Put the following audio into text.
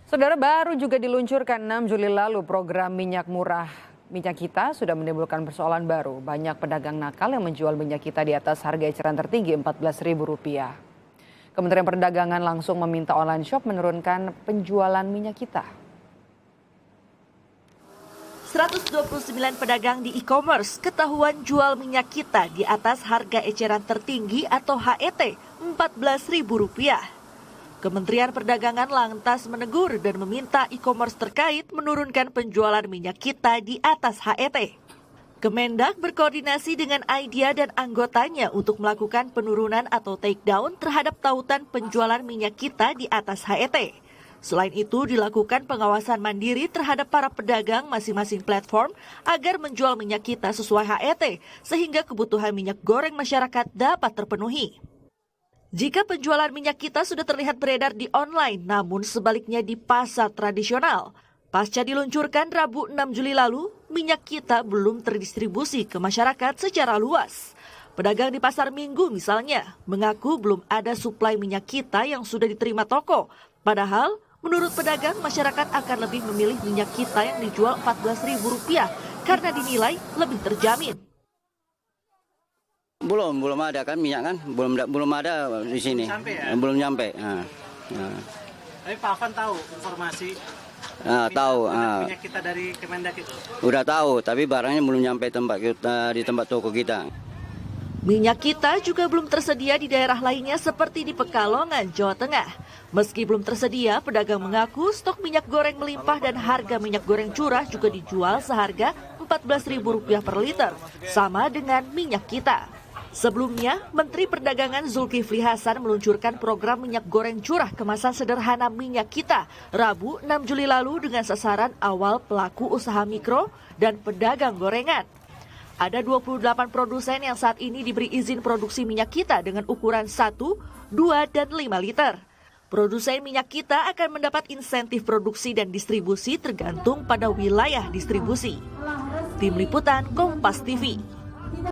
Saudara, baru juga diluncurkan 6 Juli lalu program minyak murah Minyak Kita sudah menimbulkan persoalan baru. Banyak pedagang nakal yang menjual minyak kita di atas harga eceran tertinggi Rp14.000. Kementerian Perdagangan langsung meminta online shop menurunkan penjualan minyak kita. 129 pedagang di e-commerce ketahuan jual minyak kita di atas harga eceran tertinggi atau HET Rp14.000. Kementerian Perdagangan lantas menegur dan meminta e-commerce terkait menurunkan penjualan minyak kita di atas HET. Kemendak berkoordinasi dengan Idea dan anggotanya untuk melakukan penurunan atau takedown terhadap tautan penjualan minyak kita di atas HET. Selain itu, dilakukan pengawasan mandiri terhadap para pedagang masing-masing platform agar menjual minyak kita sesuai HET, sehingga kebutuhan minyak goreng masyarakat dapat terpenuhi. Jika penjualan minyak kita sudah terlihat beredar di online, namun sebaliknya di pasar tradisional. Pasca diluncurkan Rabu 6 Juli lalu, minyak kita belum terdistribusi ke masyarakat secara luas. Pedagang di pasar Minggu misalnya mengaku belum ada suplai minyak kita yang sudah diterima toko. Padahal menurut pedagang, masyarakat akan lebih memilih minyak kita yang dijual Rp14.000 karena dinilai lebih terjamin. Belum ada kan minyak kan, belum ada di sini, belum nyampe. Tapi Pak Afan tahu informasi tahu minyak kita dari Kemendak itu? Udah tahu, tapi barangnya belum nyampe di tempat toko kita. Minyak kita juga belum tersedia di daerah lainnya seperti di Pekalongan, Jawa Tengah. Meski belum tersedia, pedagang mengaku stok minyak goreng melimpah dan harga minyak goreng curah juga dijual seharga Rp14.000 per liter, sama dengan minyak kita. Sebelumnya, Menteri Perdagangan Zulkifli Hasan meluncurkan program minyak goreng curah kemasan sederhana minyak kita Rabu 6 Juli lalu dengan sasaran awal pelaku usaha mikro dan pedagang gorengan. Ada 28 produsen yang saat ini diberi izin produksi minyak kita dengan ukuran 1, 2, dan 5 liter. Produsen minyak kita akan mendapat insentif produksi dan distribusi tergantung pada wilayah distribusi. Tim Liputan Kompas TV.